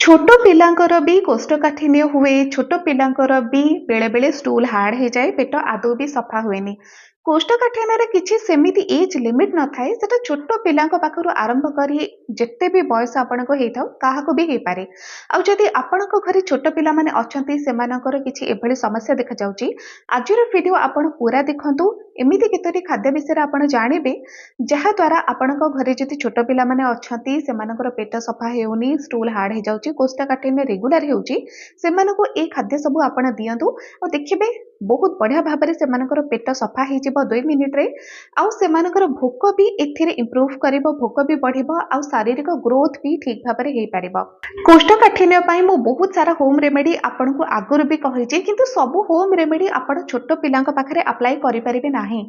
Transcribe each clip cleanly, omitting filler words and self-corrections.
छोट पिलांकर भी कोष्ठकाठिन्य हुए, छोट पिलांकर भी बेले बेले स्टूल हार्ड हो जाए, पेट आदौ भी सफा हुएनि। कोष्ठकाठिन्य किसी सेमिति एज लिमिट न थाए, सेटा छोट पिलांक पाखरु आरंभ करी जेते भी बयस आपनको हेइथाउ काहाको भी हेइ पारे। आउ जदि आपनको घरे छोट पिला माने अछंती सेमानकर किछि एभଳି समस्या देखा जाउची, आजिर वीडियो आपण पूरा देखंतु। एमिति केतोटी खाद्य विषय आपण जानिबे जहा द्वारा आपनको घरे जदि छोट पिला माने अछंती सेमानकर पेट सफा हेउनी, स्टूल हार्ड हे जाउची, कोष्ठकाठिन्य रेगुलर हेउची, सेमानको ए खाद्य सब आपण दियंतु और देखिबे बहुत बढ़िया भाव से पेट सफा हो 2 मिनिट रे। आउ सेमानकर भोक भी एथिरे इंप्रूव करिवो, भोक भी बढ़िबो, आउ शारीरिक ग्रोथ भी ठीक भाव में हेइ पारिबो। कोष्ठकाठिन्य पई मो बहुत सारा होम रेमेडी आपनको आगुर भी कहिजे, किंतु सब होम रेमेडी आपण छोट पिलांक पाखरे अप्लाई करि परिबे नाही।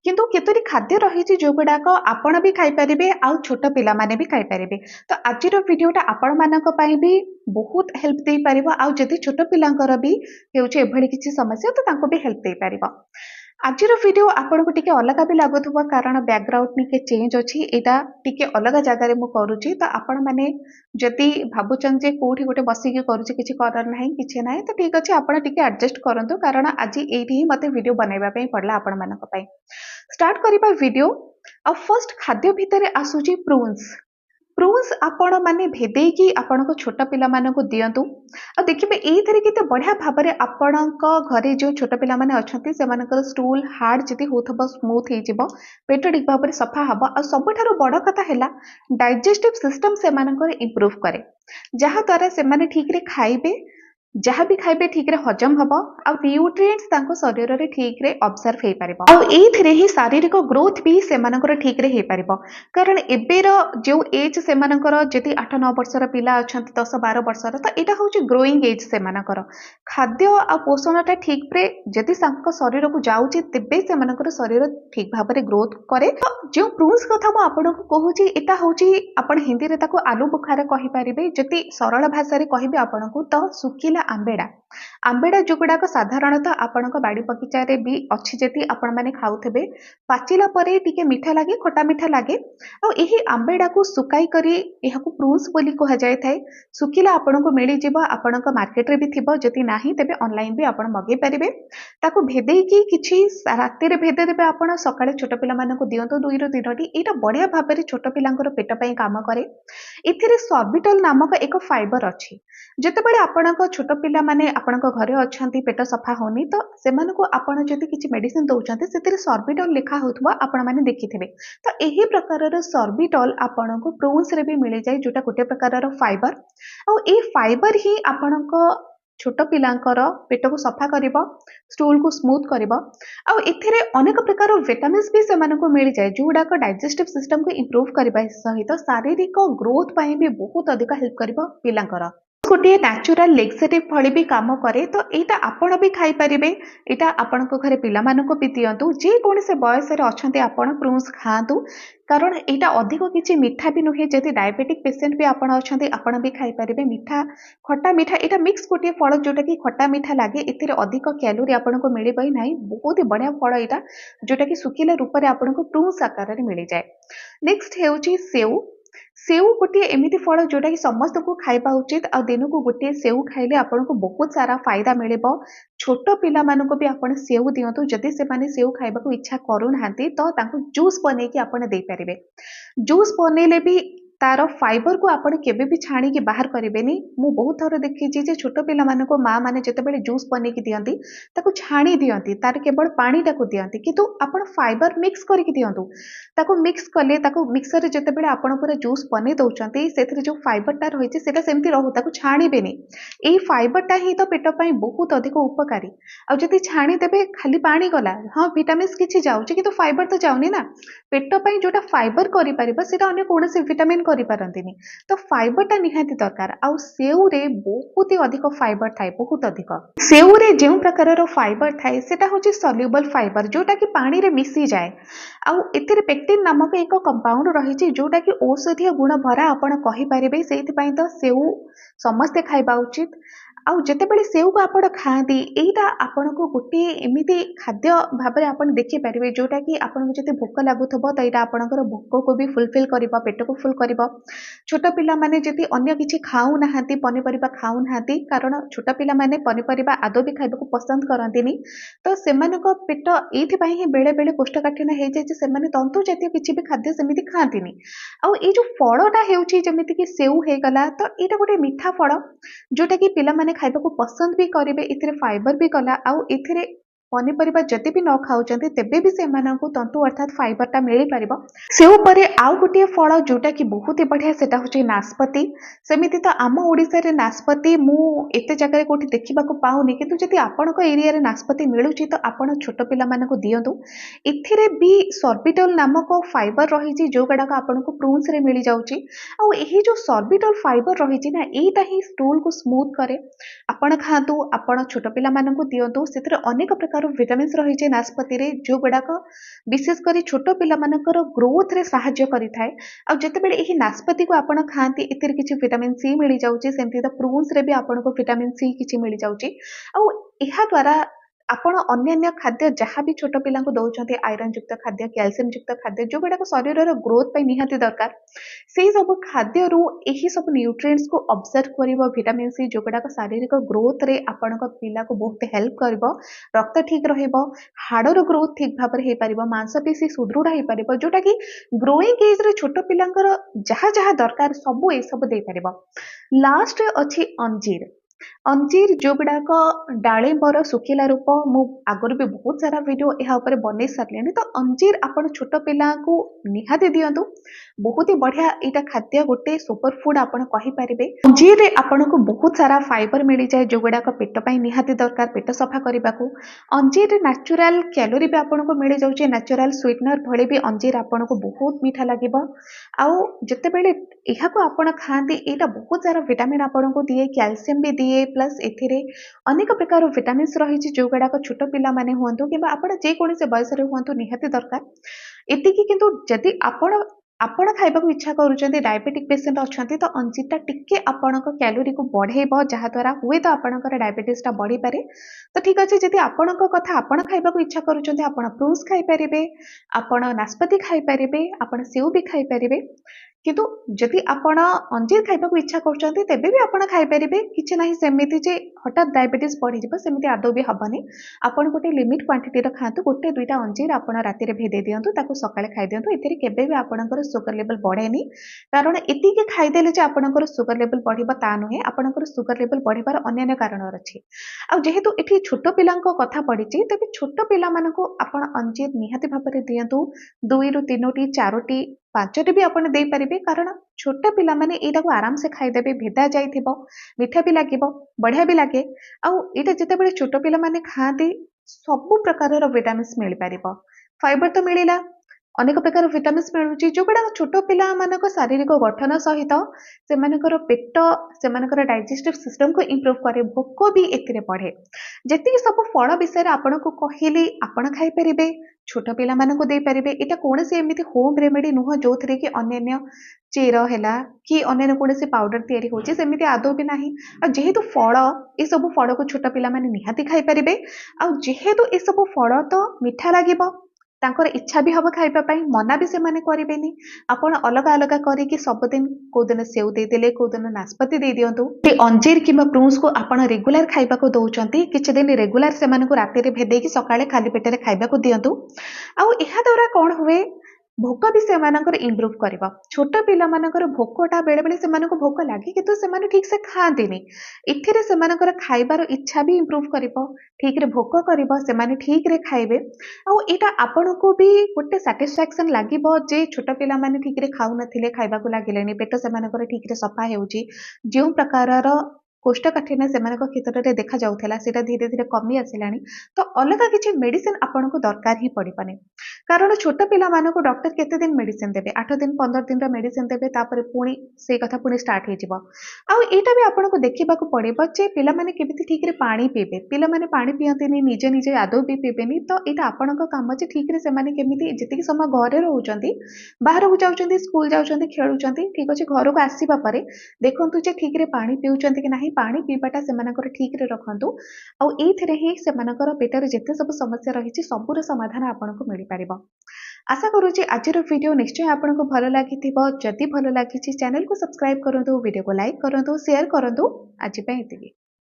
किंतु केतोरी खाद्य रहिछि जोगुडाक आपण भी खाइ परिबे, आउ छोट पिला माने भी खाइ परिबे। तो आजिर वीडियोटा आपण मानक पई भी बहुत हेल्प दे पारिबो, आउ जदि छोट पिलांकर भी हेउछि एभଳି किछि समस्या तो तांको भी हेल्प दे पारिबो। आजिर वीडियो आपनको टिके अलग भी लागुथबो, कारण बैकग्राउंड टिके चेंज अछि, एटा टिके अलग जगह रे मु करूछि। तो आपण माने जदि भाबुचन जे कोठी गोटे बसी के करूछि किछि करर नाही, किछि नाही, तो ठीक अछि, आपण टिके एडजस्ट करंतु, कारण आजि एठी ही मते वीडियो बनाइबा पई पडला आपण मानक पई। स्टार्ट करिबा वीडियो। आ फर्स्ट खाद्य भितरे आसुची प्रून्स। प्रून्स आपण माने भेदेकी आपनको छोट पिला मानको दियंतु। आ देखिबे एइथरे केते बढ़िया भाबरे आपणको घरे जो छोट पिला माने अछंती सेमानकर स्टूल हार्ड जति होथबो, स्मूथ हे जिवो, पेट ठीक भाबरे सफा हबो। आ सबठारो बड़ कथा हैला डाइजेस्टिव सिस्टम सेमानकर इंप्रूव करे, जहा द्वारा सेमाने ठीक रे खाइबे, जहाँ भी खाइबे ठीक रे हजम हबो, आ न्यूट्रिएंट्स तांको शरीर रे ठीक रे ऑब्जर्व हे पारिबो। आ एइथरे ही शारीरिक ग्रोथ भी सेमानकर ठीक रे हे पारिबो, कारण एबेर जो एज सेमानकर जति 8-9 वर्षर पिला अछंती, 10-12 वर्षर, तो एटा होची ग्रोइंग एज सेमानकर। खाद्य आ पोषणटा ठीक रे जति सांको शरीर को जाउची, तेबे सेमानकर शरीर ठीक भाबरे ग्रोथ करे। तो जो प्रून्स कथा मु आपनको कहूची, एटा होची आपण हिंदी रे ताको आलू बुखारा कहि पारिबे, जति सरल भाषा रे कहिबे आपनको तो सुकिला आंबेडा। आंबेडा जोगुडाक साधारणतः आपणको बाड़ी बगीचा रे भी अछि, जति आपण माने खाउथबे, पाचिला परे टिके मीठा लागे, खटा मीठा लागे। आ एही आंबेडा को सुकाई करी एहाकू प्रून्स बोली कहा जाय थाए। सुकिला आपणको मिली जिवो, आपणको मार्केट रे भी थिबो, जति नाही तेबे ऑनलाइन भी आपण मगे परिबे। ताको भेदेकी किछि राति रे भेदे देबे, आपण सकाळे छोट पिला मानको दियंतो 2 ରୁ 3टी। एटा बढ़िया भाबरे छोट पिलांकर पेट पई काम करे। एथिरे सॉर्बिटल नामक एक फाइबर अछि। जेतेबेले आपणको छोट पिला माने आपणको घरे अछंती, पेट सफा होनी, तो सेमानको आपण जदि किछि मेडिसिन दउचंती, सेतिरे सॉर्बिटल लिखा होथबो आपण माने देखिथिबे। तो एही प्रकारर सॉर्बिटल आपणको प्रून्स रे भी मिली जाय, जोटा गोटे प्रकारर फाइबर। आ ए फाइबर ही आपणको छोट पिलांकर पेट को सफा करिवो, स्टूल को स्मूथ करिवो। आ एथिरे अनेक प्रकार विटामिन्स भी सेमानको मिली जाय, जोडाक डाइजेस्टिव सिस्टम को इंप्रूव करबा सहित शारीरिक ग्रोथ पई भी बहुत अधिक हेल्प करिवो पिलांकर। गोटे नेचुरल लेक्सेटिव भली भी काम करे। तो एटा आपण भी खाई परिबे, एटा आपणको घरे पिला मानको भी दियंतु, जे कोनसे बयस रे अछंती आपण प्रून्स खांतु, कारण एटा अधिक किछि मीठा भी नुहे। जदि डायबिटिक पेशेंट भी आपण अछंती, आपण भी खाई परिबे। मीठा खट्टा मीठा एटा मिक्स गोटे फल, जोटा कि खट्टा मीठा लागे, एथिरे अधिक कैलोरी आपणको मिलिबई नाही। बहुत ही बढ़िया फल एटा, जोटा कि सुकिला रूप रे आपणको प्रून्स आकार रे मिलि जाय। नेक्स्ट हेउची सेउ। सेउ गोटे एमिति फल जोटा कि समस्त को खाइबा उचित। आ दिन को गोटे सेउ खाइले आपनको बहुत सारा फायदा मिलिबो। छोट पिला मानको भी आपण सेउ दियंतु, जदि से माने सेउ खाइबा को इच्छा करू नाहंती, तो तांको जूस बनै कि आपण देई परिबे। जूस बनेले भी तार फाइबर को आपण केबे भी छाणी के बाहर करिवेनी। मु बहुत थोर देखिछि जे छोट पिला मानको मां माने जतेबेले जूस बनै कि दियंती, ताको छाणी दियंती, तार केवल पानी टाको दियंती, किंतु आपण फाइबर मिक्स करके दियंतु। ताको मिक्स कले, ताको मिक्सर रे जतेबेले आपण पूरा जूस बनै दउचंती, सेथिरे जो फाइबरटा रहिछि सेटा सेमति रहू, ताको छाणीबेनी। एई फाइबरटा ही तो पेट पई बहुत अधिक उपकारी। आ जदि छाणी देबे खाली पानी गला, हां विटामिन्स किछि जाउछि, किंतु फाइबर तो जाउनी ना। पेट पई जोटा फाइबर करि परिबा, सेटा अन्य कोनोसी विटामिन करि पारंतिनी। तो फाइबरटा निहाती दरकार। आ सेउ रे बहुत ही अधिक फाइबर थाए, बहुत अधिक। सेउ रे जेउ प्रकारर फाइबर थाए, सेटा होछि सल्युबल फाइबर, जोटा कि पानी रे मिसी जाए। आउ एथिरे पेक्टिन नामक एक कंपाउंड रहिछि, जोटा कि औषधीय गुण भरा आपण कहि परिबे। सेति पई तो सेउ समस्ते खाइबा उचित। ଆଉ ଯେତେବେଳେ ସେଉକୁ ଆପଣ ଖାଆନ୍ତି ଏଇଟା ଆପଣଙ୍କୁ ଗୋଟିଏ ଏମିତି ଖାଦ୍ୟ ଭାବରେ ଆପଣ ଦେଖିପାରିବେ ଯୋଉଟାକି ଆପଣଙ୍କୁ ଯଦି ଭୋକ ଲାଗୁଥିବ ତ ଏଇଟା ଆପଣଙ୍କର ଭୋକକୁ ବି ଫୁଲଫିଲ୍ କରିବ, ପେଟକୁ ଫୁଲ୍ କରିବ। ଛୋଟ ପିଲାମାନେ ଯଦି ଅନ୍ୟ କିଛି ଖାଉନାହାନ୍ତି, ପନିପରିବା ଖାଉନାହାନ୍ତି, କାରଣ ଛୋଟ ପିଲାମାନେ ପନିପରିବା ଆଦୌ ବି ଖାଇବାକୁ ପସନ୍ଦ କରନ୍ତିନି, ତ ସେମାନଙ୍କ ପେଟ ଏଇଥିପାଇଁ ହିଁ ବେଳେ ବେଳେ କୋଷ୍ଠକାଠିନ୍ୟ ହେଇଯାଏ ଯେ ସେମାନେ ତନ୍ତୁ ଜାତୀୟ କିଛି ବି ଖାଦ୍ୟ ସେମିତି ଖାଆନ୍ତିନି। ଆଉ ଏଇ ଯୋଉ ଫଳଟା ହେଉଛି ଯେମିତିକି ସେଉ ହେଇଗଲା, ତ ଏଇଟା ଗୋଟେ ମିଠା ଫଳ ଯୋଉଟାକି ପିଲାମାନେ ଖାଇବାକୁ ପସନ୍ଦ ବି କରିବେ, ଏଥିରେ ଫାଇବର ବି ଗଲା, ଆଉ ଏଥିରେ ପନିପରିବା ଯଦି ବି ନ ଖାଉଛନ୍ତି ତେବେ ବି ସେମାନଙ୍କୁ ତନ୍ତୁ ଅର୍ଥାତ୍ ଫାଇବରଟା ମିଳିପାରିବ। ସେଉ ପରେ ଆଉ ଗୋଟିଏ ଫଳ ଯୋଉଟାକି ବହୁତ ହି ବଢ଼ିଆ ସେଟା ହେଉଛି ନାସପତି। ସେମିତି ତ ଆମ ଓଡ଼ିଶାରେ ନାସପତି ମୁଁ ଏତେ ଜାଗାରେ କୋଉଠି ଦେଖିବାକୁ ପାଉନି, କିନ୍ତୁ ଯଦି ଆପଣଙ୍କ ଏରିଆରେ ନାସପତି ମିଳୁଛି ତ ଆପଣ ଛୋଟ ପିଲାମାନଙ୍କୁ ଦିଅନ୍ତୁ। ଏଥିରେ ବି ସର୍ବିଟଲ ନାମକ ଫାଇବର ରହିଛି ଯୋଉଗୁଡ଼ାକ ଆପଣଙ୍କୁ ପ୍ରୁନ୍ସରେ ମିଳିଯାଉଛି। ଆଉ ଏହି ଯୋଉ ସର୍ବିଟଲ ଫାଇବର ରହିଛି ନା ଏଇଟା ହିଁ ଷ୍ଟୁଲକୁ ସ୍ମୁଥ୍ କରେ। ଆପଣ ଖାଆନ୍ତୁ, ଆପଣ ଛୋଟ ପିଲାମାନଙ୍କୁ ଦିଅନ୍ତୁ। ସେଥିରେ ଅନେକ ପ୍ରକାର ଭିଟାମିନ୍ସ ରହିଛି ନାସପତିରେ ଯୋଉଗୁଡ଼ାକ ବିଶେଷ କରି ଛୋଟ ପିଲାମାନଙ୍କର ଗ୍ରୋଥରେ ସାହାଯ୍ୟ କରିଥାଏ। ଆଉ ଯେତେବେଳେ ଏହି ନାସପତିକୁ ଆପଣ ଖାଆନ୍ତି ଏଥିରେ କିଛି ଭିଟାମିନ୍ ସି ମିଳିଯାଉଛି, ସେମିତି ତ ପ୍ରୁନ୍ସରେ ବି ଆପଣଙ୍କୁ ଭିଟାମିନ୍ ସି କିଛି ମିଳିଯାଉଛି। ଆଉ ଏହା ଦ୍ୱାରା ଆପଣ ଅନ୍ୟାନ୍ୟ ଖାଦ୍ୟ ଯାହା ବି ଛୋଟ ପିଲାଙ୍କୁ ଦଉଛନ୍ତି, ଆଇରନ୍ ଯୁକ୍ତ ଖାଦ୍ୟ, କ୍ୟାଲସିୟମ ଯୁକ୍ତ ଖାଦ୍ୟ ଯୋଉଗୁଡ଼ାକ ଶରୀରର ଗ୍ରୋଥ ପାଇଁ ନିହାତି ଦରକାର, ସେଇ ସବୁ ଖାଦ୍ୟରୁ ଏହି ସବୁ ନ୍ୟୁଟ୍ରିଏଣ୍ଟସକୁ ଅବଜର୍ଭ କରିବ ଭିଟାମିନ୍ ସି ଯୋଉଗୁଡ଼ାକ ଶାରୀରିକ ଗ୍ରୋଥରେ ଆପଣଙ୍କ ପିଲାକୁ ବହୁତ ହେଲ୍ପ କରିବ। ରକ୍ତ ଠିକ୍ ରହିବ, ହାଡ଼ର ଗ୍ରୋଥ ଠିକ୍ ଭାବରେ ହେଇପାରିବ, ମାଂସପେଶୀ ସୁଦୃଢ଼ ହେଇପାରିବ, ଯୋଉଟାକି ଗ୍ରୋଇଂ ଏଜ୍ରେ ଛୋଟ ପିଲାଙ୍କର ଯାହା ଯାହା ଦରକାର ସବୁ ଏସବୁ ଦେଇପାରିବ। ଲାଷ୍ଟରେ ଅଛି ଅଞ୍ଜିର। अंजीर जोगुड़ाक डालिंबर सुखिला रूप मु आगुरी भी बहुत सारा वीडियो यह उपर बन सारे। तो अंजीर आपण छोट पिला को निहाती दिंतु, बहुत ही बढ़िया यहाँ खाद्य गोटे सुपर फूड आपण कहींपारे। अंजीर आपन को बहुत सारा फाइबर मिल जाए जोगुड़ाक पेट पर निहाती दरकार पेट सफा करने को। अंजीर नेचुरल कैलोरी भी आपन को मिल जाऊँचे, नेचुरल स्वीटनर भले भी अंजीर आपन को बहुत मीठा लगे। आउ जिते बेले यह आपण खाती यहाँ बहुत सारा विटामिन आपन को दिए, कैल्शियम भी दिए, प्लस एथिरे अनेक प्रकार विटामिन्स रही जो गुड़ाक छोट पिला माने हुंतु कि आपण जेकोसी बयस हुंतु निहाती दरकार एतिकी। किंतु जदि आपण खाइबा इच्छा करूछन्ती, डायबिटिक पेशेंट अछन्ती, तो अंजीरटा टिके आपणक कैलोरी को बढ़ेइब, जहाद्वारा हुए तो आपणकर डायबिटीजटा बढ़ी पारे। तो ठीक अच्छे, जदि आपणक कथा आपण खाइबा इच्छा करूछन्ती आपण फ्रूट्स खाई परिबे, आपण नाशपाती खाई परिबे, आपण सेव भी खाई परिबे। किंतु जदि आपण अंजीर खाइबा इच्छा करछन्ती तेबे भी आपण खाई परिबे, किछि नाही सेमिति जे हठात डायबिटीज बढ़ी जिवो सेमिति आदौ भी हबनी। आपण गोटे लिमिट क्वांटिटी रो खांतु, गोटे दुईटा अंजीर आपण राति रे भेदे दियंतु, ताकू सकाळे खाई दियंतु। एथिरे केबे भी आपणकर सुगर लेवल बढ़ेनी, कारण एतिके खाइदेले जे आपणकर सुगर लेवल बढ़िबो ता नुहे, आपणकर सुगर लेवल बढ़िबार अन्य कारण अछि। आ जेहेतु एठी छोट पिलांको कथा पडिछि, तेबे छोट पिला मानको आपण अंजीर निहाती भाबरे दियंतु। 2 रु 3टी 4टी 5टी भी आपण देई परिबे, कारण छोट पिला माने एटा को आराम से खाइदेबे, भेदा जाइथिबो, मीठा भी लागिबो, बढ़िया भी लागे। आ एटा जेतेबेले छोट पिला माने खाआंती सब प्रकार विटामिन्स मिल पारिबो। फाइबर तो मिलिला, अनेक प्रकार विटामिन्स मिलुची जोगुड़ा छोट पिला मानक शारीरिक गठन सहित सेमानकर पेट, सेमानकर डाइजेस्टिव सिस्टम को इंप्रूव करे, भोक भी एथिरे बढ़े। जेतिक सब फल विषय आपनको कहली आपण खाई परिबे, छोट पिला माननको देई परिबे। एटा कोनोसी एमिति होम रेमेडी नुह जो थरे कि अन्य चेर हैला कि अन्य कोनोसी पाउडर तयारी होची, सेमिति आदौ भी नाही। आ जेहेतु फल ए सब फल को छोट पिला माने निहाती खाई परिबे, आ जेहेतु ए सब फल तो मीठा लागिबो, तांकर इच्छा भी हब खाइबा पई, मना भी से माने करिबेनी। आपण अलगा अलगा करिकि सबदिन कोदिन सेव दे देले, कोदिन नाशपाती दे दियंतु। अंजीर किंबा प्रून्स को आपण रेगुलर खाइबा को दउचंती, किछि दिन रेगुलर से माने को राति रे भेदेकी सकाळे खाली पेटरे खाइबा को दियंतु। आउ एहा द्वारा कोन हुए, भोक भी से मानकर इंप्रूव करिबा। छोट पिला मानकर भोकटा बेले बेले से मानको भोक लागे, किंतु से माने ठीक से खाआंतीनी। एथिरे से मानकर खाइबार इच्छा भी इंप्रूव करिबो, ठीक रे भोक करिबो, से माने ठीक रे खाइबे। आउ एटा आपनको भी गोटे सैटिस्फैक्शन लागिबो जे छोट पिला माने ठीक रे खाउ नथिले, खाइबा को लागिलेनी, पेट से मानकर ठीक रे सफा हेउची, जो प्रकारर कोष्ठकाठिन्य सेमानक क्षेत्र देखा जाउथला सेटा धीरे धीरे कमी आसिलानी। तो अलग किछि मेडिसिन आपनको दरकार ही पड़िबनी, कारण छोट पिला मानको डॉक्टर केते दिन मेडिसिन देबे, 8 दिन 15 दिन रा मेडिसिन देबे, तापर पुणी से कथा पुणी स्टार्ट हे जिवो। आउ एटा भी आपनको देखिबाको पड़िबो जे पिला माने केमिति ठीक रे पानी पीबे। पिला माने पानी पियंतिनी, निजे निजे आदौ भी पीबेनी। तो एटा आपनको काम जे ठीक रे से माने केमिति जतिक समय घरे रहउचंती, बाहर को जाउचंती, स्कूल जाउचंती, खेलुचंती, ठीक अछि, घर को आसीबा परे देखंतु जे ठीक रे पानी पिउचंती कि नाही, निहाती पानी पीवाटा सेमानकर ठीक रे रखंतु आउ एथिरे ही सेमानकर पेटर जेते सब समस्या रहिछि सबुर समाधान आपनको मिल पारिबो। आशा करूछि आजिर वीडियो निश्चय आपनको भलो लागिथिबो। जदि भलो लागिछि चैनल को सब्सक्राइब करंतु, वीडियो को लाइक करंतु, शेयर करंतु। आज पे एतिकी।